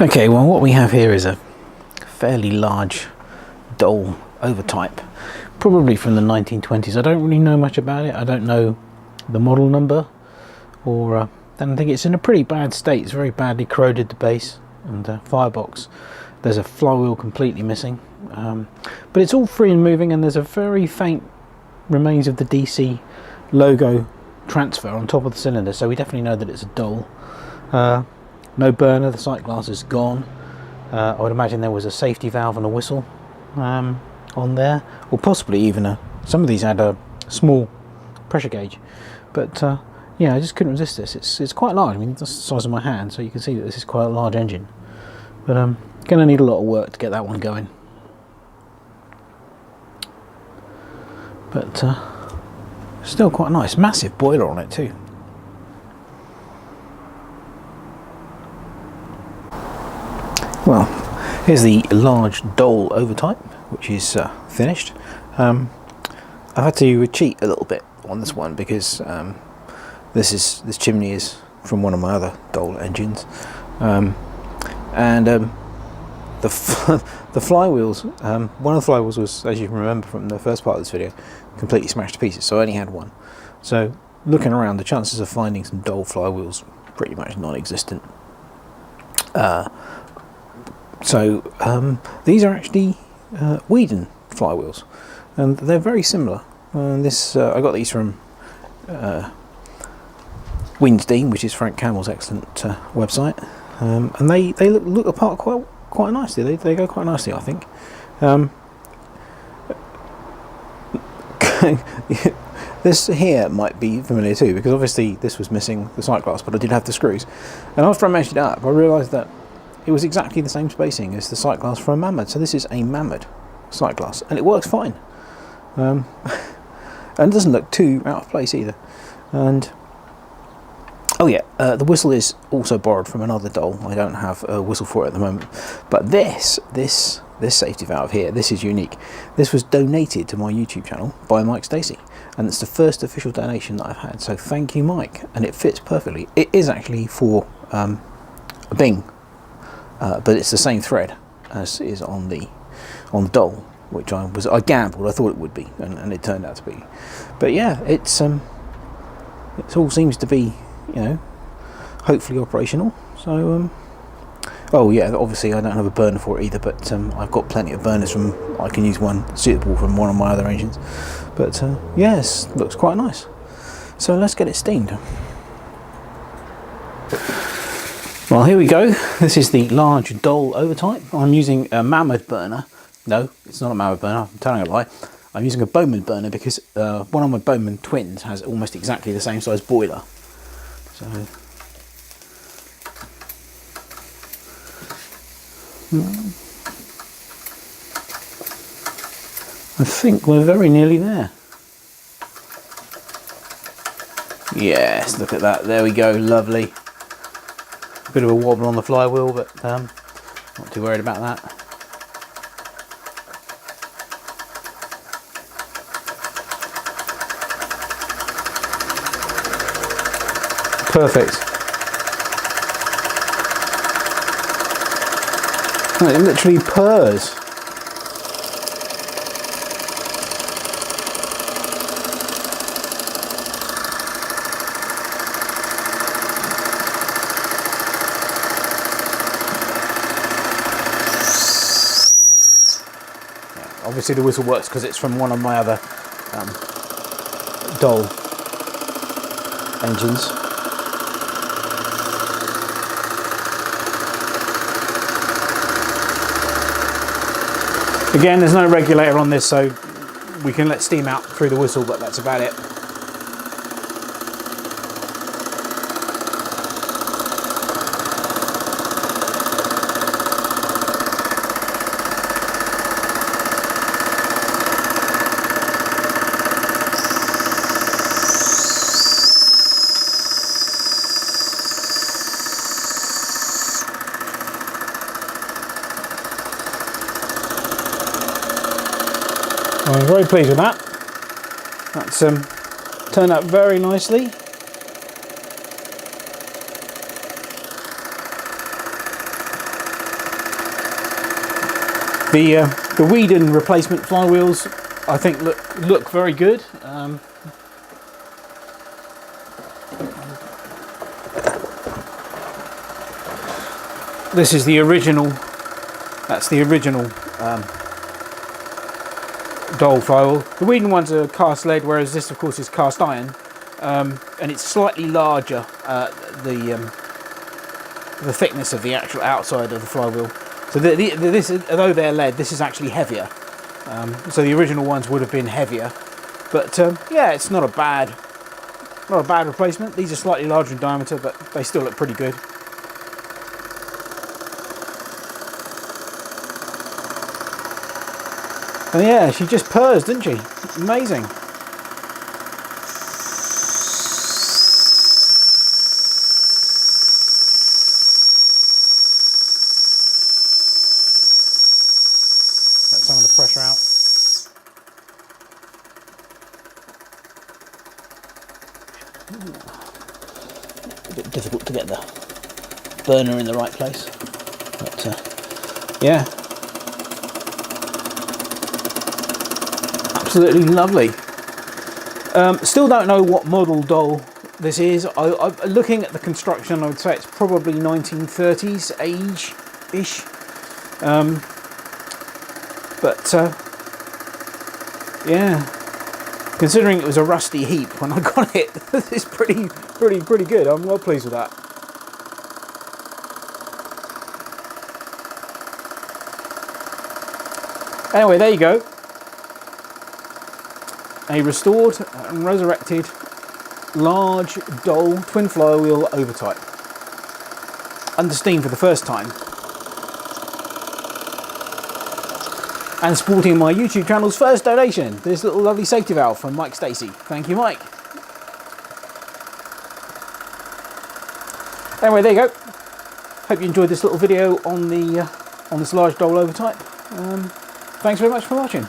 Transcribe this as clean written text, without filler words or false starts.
Okay, well what we have here is a fairly large Dole Overtype, probably from the 1920s. I don't really know much about it. I don't know the model number, or then I think it's in a pretty bad state. It's very badly corroded, the base and firebox. There's a flywheel completely missing, but it's all free and moving, and there's a very faint remains of the DC logo transfer on top of the cylinder, so we definitely know that it's a Dole. No burner, the sight glass is gone. I would imagine there was a safety valve and a whistle on there, or possibly even some of these had a small pressure gauge, but yeah, I just couldn't resist this. It's quite large. I mean, it's the size of my hand, so you can see that this is quite a large engine, but gonna need a lot of work to get that one going. But still quite nice. Massive boiler on it too. Well, here's the large Dole Overtype, which is finished. I've had to cheat a little bit on this one because this chimney is from one of my other Dole engines, and the flywheels. One of the flywheels was, as you remember from the first part of this video, completely smashed to pieces. So I only had one. So looking around, the chances of finding some Dole flywheels pretty much non-existent. So these are actually Weeden flywheels, and they're very similar. This I got these from Weeden, which is Frank Campbell's excellent website, and they look apart quite nicely. They go quite nicely, I think. This here might be familiar too, because obviously this was missing the sight glass, but I did have the screws, and after I measured it up, I realised that it was exactly the same spacing as the sight glass for a Mammoth. So this is a Mammoth sight glass, and it works fine, and it doesn't look too out of place either. And oh yeah, the whistle is also borrowed from another Dole. I don't have a whistle for it at the moment, but this safety valve here, this is unique. This was donated to my YouTube channel by Mike Stacey, and it's the first official donation that I've had, so thank you, Mike. And it fits perfectly. It is actually for a Bing, but it's the same thread as is on the Dole, which I gambled. I thought it would be, and it turned out to be. But yeah, it all seems to be, you know, hopefully operational. So oh yeah, obviously I don't have a burner for it either, but I've got plenty of burners from. I can use one suitable from one of my other engines. But yes, looks quite nice. So let's get it steamed. Well, here we go. This is the large Dole Overtype. I'm using a Mammoth burner. No, it's not a Mammoth burner. I'm telling a lie. I'm using a Bowman burner because one of my Bowman twins has almost exactly the same size boiler. So I think we're very nearly there. Yes, look at that. There we go. Lovely. Bit of a wobble on the flywheel, but not too worried about that. Perfect. Oh, it literally purrs. Obviously the whistle works because it's from one of my other Dole engines. Again, there's no regulator on this, so we can let steam out through the whistle, but that's about it. I'm very pleased with that. That's turned out very nicely. The Weeden replacement flywheels, I think look very good. This is the original. That's the original Dole flywheel. The Weeden ones are cast lead, whereas this, of course, is cast iron, and it's slightly larger. The thickness of the actual outside of the flywheel. So this, although they're lead, this is actually heavier. So the original ones would have been heavier, but yeah, it's not a bad replacement. These are slightly larger in diameter, but they still look pretty good. And yeah, she just purrs, didn't she? Amazing. Let some of the pressure out. Ooh. A bit difficult to get the burner in the right place, but yeah. Absolutely lovely. Still don't know what model Dole this is. Looking at the construction, I would say it's probably 1930s age-ish. Yeah, considering it was a rusty heap when I got it, it's pretty good. I'm well pleased with that. Anyway, there you go. A restored and resurrected large Dole twin flywheel Overtype, under steam for the first time, and sporting my YouTube channel's first donation, this little lovely safety valve from Mike Stacey. Thank you, Mike. Anyway, there you go. Hope you enjoyed this little video on this large Dole Overtype. Thanks very much for watching.